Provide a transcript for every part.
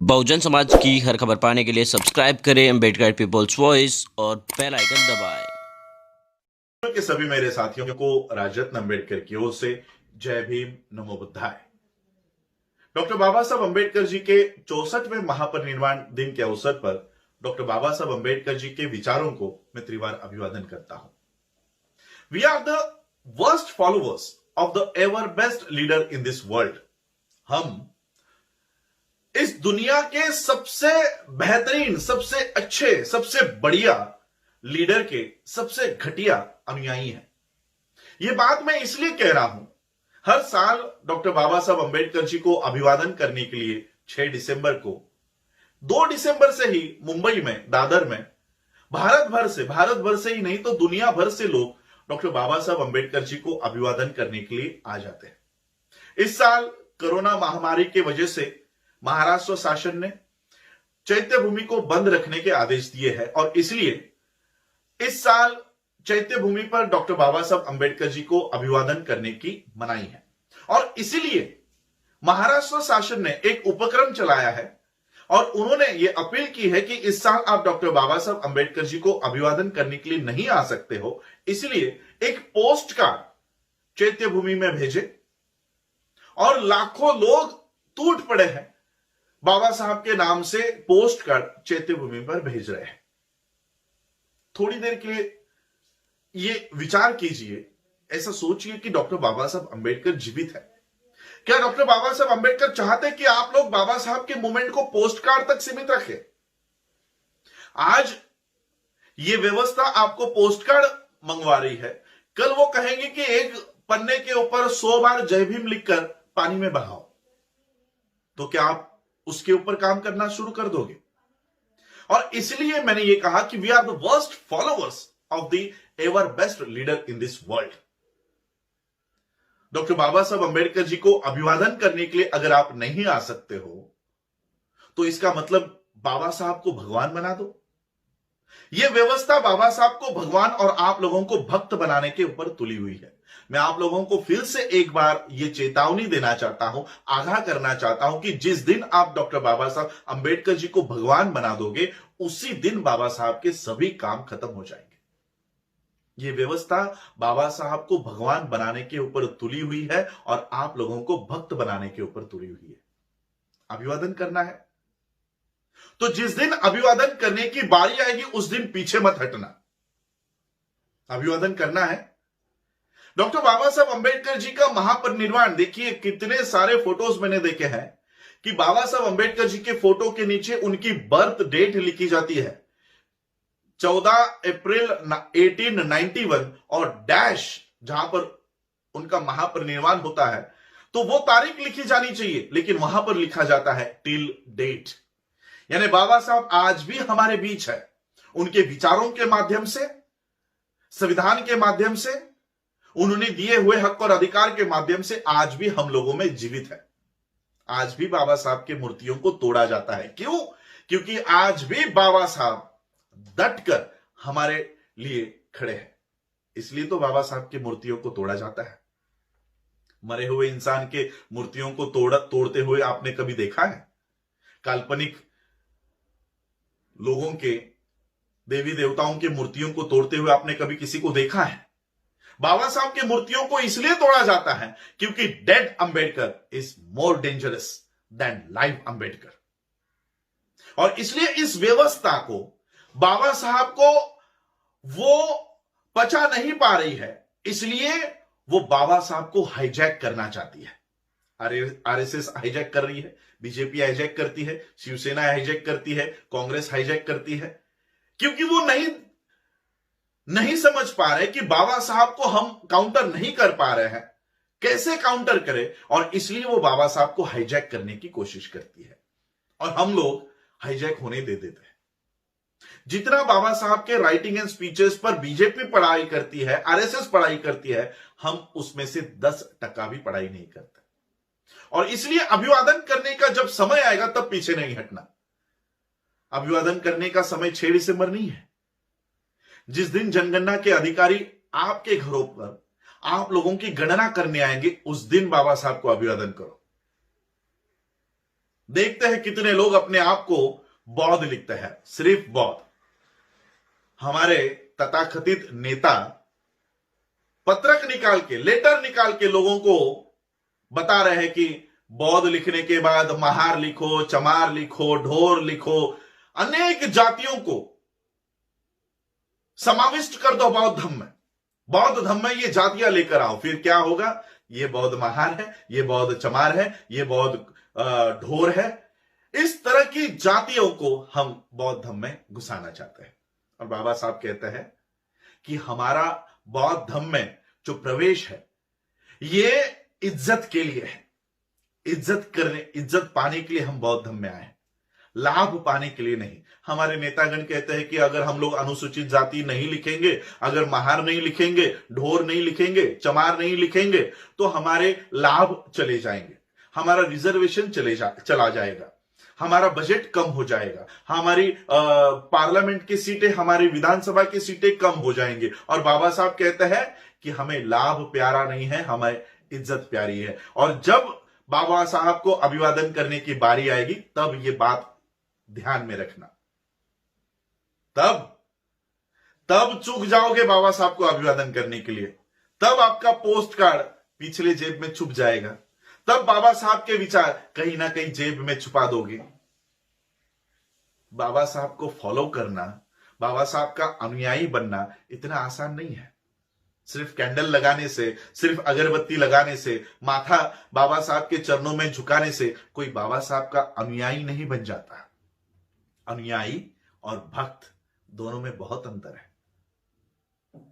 बहुजन समाज की हर खबर पाने के लिए सब्सक्राइब करें अम्बेडकर पीपल्स वॉइस और बेल आइकन दबाएं। के सभी मेरे साथियों को राजरत्न अम्बेडकर की ओर से जय भीम, नमो बुद्धाय। डॉक्टर बाबा साहब अम्बेडकर जी के 64वें महापरिनिर्वाण दिन के अवसर पर डॉक्टर बाबा साहब अम्बेडकर जी के विचारों को मैं त्रिवार अभिवादन करता हूं। We are the worst followers of the ever best leader in this world. हम इस दुनिया के सबसे बेहतरीन, सबसे अच्छे, सबसे बढ़िया लीडर के सबसे घटिया अनुयायी हैं। यह बात मैं इसलिए कह रहा हूं, हर साल डॉक्टर बाबा साहब अम्बेडकर जी को अभिवादन करने के लिए 6 दिसंबर को, 2 दिसंबर से ही मुंबई में, दादर में भारत भर से ही नहीं तो दुनिया भर से लोग डॉक्टर बाबा साहब अम्बेडकर जी को अभिवादन करने के लिए आ जाते हैं। इस साल कोरोना महामारी की वजह से महाराष्ट्र शासन ने चैत्य भूमि को बंद रखने के आदेश दिए हैं और इसलिए इस साल चैत्य भूमि पर डॉक्टर बाबा साहब अम्बेडकर जी को अभिवादन करने की मनाही है। और इसलिए महाराष्ट्र शासन ने एक उपक्रम चलाया है और उन्होंने ये अपील की है कि इस साल आप डॉक्टर बाबा साहब अम्बेडकर जी को अभिवादन करने के लिए नहीं आ सकते हो, इसलिए एक पोस्ट कार्ड चैत्य भूमि में भेजे। और लाखों लोग टूट पड़े हैं, बाबा साहब के नाम से पोस्ट कार्ड चैत्य भूमि पर भेज रहे हैं। थोड़ी देर के लिए ये विचार कीजिए, ऐसा सोचिए कि डॉक्टर बाबा साहब अम्बेडकर जीवित है। क्या डॉक्टर बाबा साहब अम्बेडकर चाहते कि आप लोग बाबा साहब के मूवमेंट को पोस्ट कार्ड तक सीमित रखें? आज ये व्यवस्था आपको पोस्ट कार्ड मंगवा रही है, कल वो कहेंगे कि एक पन्ने के ऊपर 100 बार जय भीम लिखकर पानी में बहाओ। तो क्या आप उसके ऊपर काम करना शुरू कर दोगे? और इसलिए मैंने ये कहा कि we are the worst followers of the ever best leader in this world. Doctor Baba Saheb Ambedkar जी को अभिवादन करने के लिए अगर आप नहीं आ सकते हो तो इसका मतलब बाबा साहब को भगवान बना दो। यह व्यवस्था बाबा साहब को भगवान और आप लोगों को भक्त बनाने के ऊपर तुली हुई है। मैं आप लोगों को फिर से एक बार यह चेतावनी देना चाहता हूं, आगाह करना चाहता हूं कि जिस दिन आप डॉक्टर बाबा साहब अम्बेडकर जी को भगवान बना दोगे, उसी दिन बाबा साहब के सभी काम खत्म हो जाएंगे। यह व्यवस्था बाबा साहब को भगवान बनाने के ऊपर तुली हुई है और आप लोगों को भक्त बनाने के ऊपर तुली हुई है। अभिवादन करना है तो जिस दिन अभिवादन करने की बारी आएगी उस दिन पीछे मत हटना। अभिवादन करना है। डॉक्टर बाबा साहब अम्बेडकर जी का महापरिनिर्वाण, देखिए कितने सारे फोटोज मैंने देखे हैं कि बाबा साहब अम्बेडकर जी के फोटो के नीचे उनकी बर्थ डेट लिखी जाती है, 14 अप्रैल 1891 और डैश जहां पर उनका महापरिनिर्वाण होता है तो वो तारीख लिखी जानी चाहिए, लेकिन वहां पर लिखा जाता है टिल डेट। यानी बाबा साहब आज भी हमारे बीच है। उनके विचारों के माध्यम से, संविधान के माध्यम से, उन्होंने दिए हुए हक और अधिकार के माध्यम से आज भी हम लोगों में जीवित है। आज भी बाबा साहब की मूर्तियों को तोड़ा जाता है। क्यों? क्योंकि आज भी बाबा साहब डटकर हमारे लिए खड़े हैं, इसलिए तो बाबा साहब की मूर्तियों को तोड़ा जाता है। मरे हुए इंसान के मूर्तियों को तोड़ते हुए आपने कभी देखा है? काल्पनिक लोगों के, देवी देवताओं की मूर्तियों को तोड़ते हुए आपने कभी किसी को देखा है? बाबा साहब की मूर्तियों को इसलिए तोड़ा जाता है क्योंकि dead Ambedkar is more dangerous than live Ambedkar. और इसलिए इस व्यवस्था को बाबा साहब को वो पचा नहीं पा रही है, इसलिए वो बाबा साहब को हाईजैक करना चाहती है। आरएसएस हाईजैक कर रही है, बीजेपी हाईजैक करती है, शिवसेना हाईजैक करती है, कांग्रेस हाईजैक करती है, क्योंकि वो नहीं समझ पा रहे कि बाबा साहब को हम काउंटर नहीं कर पा रहे हैं, कैसे काउंटर करें, और इसलिए वो बाबा साहब को हाईजैक करने की कोशिश करती है और हम लोग हाईजैक होने दे देते हैं। जितना बाबा साहब के राइटिंग एंड स्पीचेस पर बीजेपी पढ़ाई करती है, आरएसएस पढ़ाई करती है, हम उसमें से 10% भी पढ़ाई नहीं करते। और इसलिए अभिवादन करने का जब समय आएगा तब पीछे नहीं हटना। अभिवादन करने का समय 6 दिसंबर नहीं है। जिस दिन जनगणना के अधिकारी आपके घरों पर आप लोगों की गणना करने आएंगे, उस दिन बाबा साहब को अभिवादन करो। देखते हैं कितने लोग अपने आप को बौद्ध लिखते हैं, सिर्फ बौद्ध। हमारे तथाकथित नेता पत्रक निकाल के, लेटर निकाल के लोगों को बता रहे हैं कि बौद्ध लिखने के बाद महार लिखो, चमार लिखो, ढोर लिखो, अनेक जातियों को समाविष्ट कर दो बौद्ध धर्म में। बौद्ध धर्म में ये जातियां लेकर आओ, फिर क्या होगा? ये बौद्ध महार है, ये बौद्ध चमार है, ये बौद्ध ढोर है। इस तरह की जातियों को हम बौद्ध धर्म में घुसाना चाहते हैं। और बाबा साहब कहते हैं कि हमारा बौद्ध धर्म में जो प्रवेश है ये इज्जत के लिए है, इज्जत पाने के लिए हम बौद्ध धर्म में आए, लाभ पाने के लिए नहीं। हमारे नेतागण कहते हैं कि अगर हम लोग अनुसूचित जाति नहीं लिखेंगे, अगर महार नहीं लिखेंगे, ढोर नहीं लिखेंगे, चमार नहीं लिखेंगे, तो हमारे लाभ चले जाएंगे, हमारा रिजर्वेशन चला जाएगा, हमारा बजट कम हो जाएगा, हमारी पार्लियामेंट की सीटें, हमारी विधानसभा की सीटें कम हो जाएंगी। और बाबा साहब कहते हैं कि हमें लाभ प्यारा नहीं है, हमें इज्जत प्यारी है। और जब बाबा साहब को अभिवादन करने की बारी आएगी तब ये बात ध्यान में रखना। तब चूक जाओगे बाबा साहब को अभिवादन करने के लिए, तब आपका पोस्ट कार्ड पिछले जेब में छुप जाएगा, तब बाबा साहब के विचार कहीं ना कहीं जेब में छुपा दोगे। बाबा साहब को फॉलो करना, बाबा साहब का अनुयायी बनना इतना आसान नहीं है। सिर्फ कैंडल लगाने से, सिर्फ अगरबत्ती लगाने से, माथा बाबा साहब के चरणों में झुकाने से कोई बाबा साहब का अनुयायी नहीं बन जाता। अनुयायी और भक्त दोनों में बहुत अंतर है।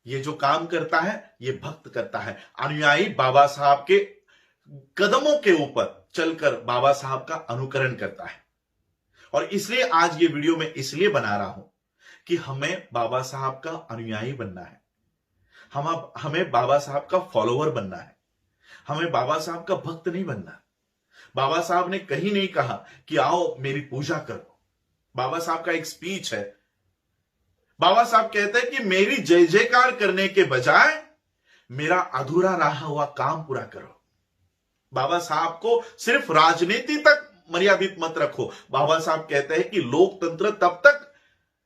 ये जो काम करता है ये भक्त करता है, अनुयायी बाबा साहब के कदमों के ऊपर चलकर बाबा साहब का अनुकरण करता है। और इसलिए आज ये वीडियो मैं इसलिए बना रहा हूं कि हमें बाबा साहब का अनुयायी बनना है, हमें बाबा साहब का फॉलोअर बनना है, हमें बाबा साहब का भक्त नहीं बनना। बाबा साहब ने कहीं नहीं कहा कि आओ मेरी पूजा करो। बाबा साहब का एक स्पीच है, बाबा साहब कहते हैं कि मेरी जय जयकार करने के बजाय मेरा अधूरा रहा हुआ काम पूरा करो। बाबा साहब को सिर्फ राजनीति तक मर्यादित मत रखो। बाबा साहब कहते हैं कि लोकतंत्र तब तक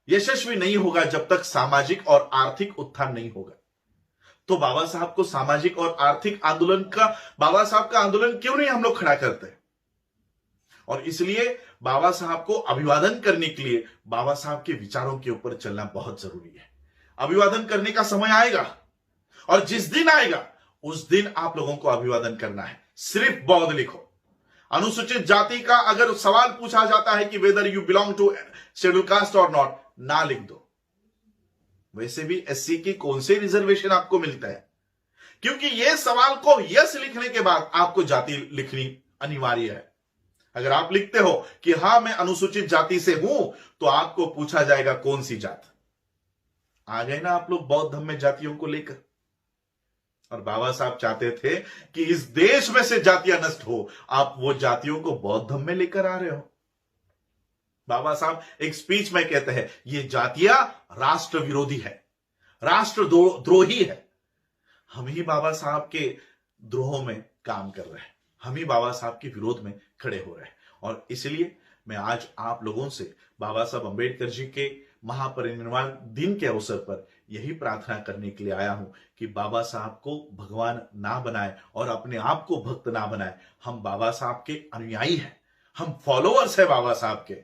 यशस्वी नहीं होगा जब तक सामाजिक और आर्थिक उत्थान नहीं होगा। तो बाबा साहब को सामाजिक और आर्थिक आंदोलन का, बाबा साहब का आंदोलन क्यों नहीं हम लोग खड़ा करते? और इसलिए बाबा साहब को अभिवादन करने के लिए बाबा साहब के विचारों के ऊपर चलना बहुत जरूरी है। अभिवादन करने का समय आएगा और जिस दिन आएगा उस दिन आप लोगों को अभिवादन करना है। सिर्फ बौद्ध लिखो। अनुसूचित जाति का अगर सवाल पूछा जाता है कि whether you belong to schedule caste और नॉट, ना लिख दो। वैसे भी एससी की कौन से रिजर्वेशन आपको मिलता है? क्योंकि यह सवाल को यस लिखने के बाद आपको जाति लिखनी अनिवार्य है। अगर आप लिखते हो कि हां मैं अनुसूचित जाति से हूं, तो आपको पूछा जाएगा कौन सी जात। आ गए ना आप लोग बौद्ध धर्म में जातियों को लेकर। और बाबा साहब चाहते थे कि इस देश में से जातियां नष्ट हो, आप वो जातियों को बौद्ध धर्म में लेकर आ रहे हो। बाबा साहब एक स्पीच में कहते हैं ये जातियां राष्ट्र विरोधी है, राष्ट्र द्रोही है। हम ही बाबा साहब के द्रोह में काम कर रहे हैं, हम ही बाबा साहब के विरोध में खड़े हो रहे हैं। और इसलिए मैं आज आप लोगों से बाबा साहब अंबेडकर जी के महापरिनिर्वाण दिन के अवसर पर यही प्रार्थना करने के लिए आया हूं कि बाबा साहब को भगवान ना बनाए और अपने आप को भक्त ना बनाए। हम बाबा साहब के अनुयायी हैं, हम फॉलोअर्स हैं बाबा साहब के।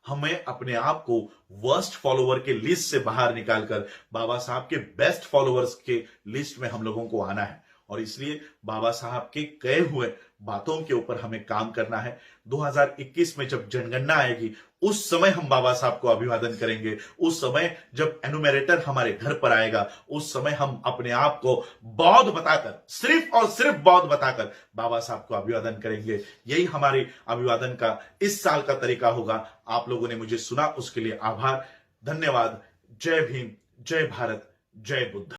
हमें अपने आप को वर्स्ट फॉलोअर के लिस्ट से बाहर निकालकर बाबा साहब के बेस्ट फॉलोअर्स के लिस्ट में हम लोगों को आना है। और इसलिए बाबा साहब के कहे हुए बातों के ऊपर हमें काम करना है। 2021 में जब जनगणना आएगी उस समय हम बाबा साहब को अभिवादन करेंगे। उस समय जब एनुमरेटर हमारे घर पर आएगा उस समय हम अपने आप को बौद्ध बताकर, सिर्फ और सिर्फ बौद्ध बताकर बाबा साहब को अभिवादन करेंगे। यही हमारी अभिवादन का इस साल का तरीका होगा। आप लोगों ने मुझे सुना उसके लिए आभार, धन्यवाद। जय भीम, जय भारत, जय बुद्ध।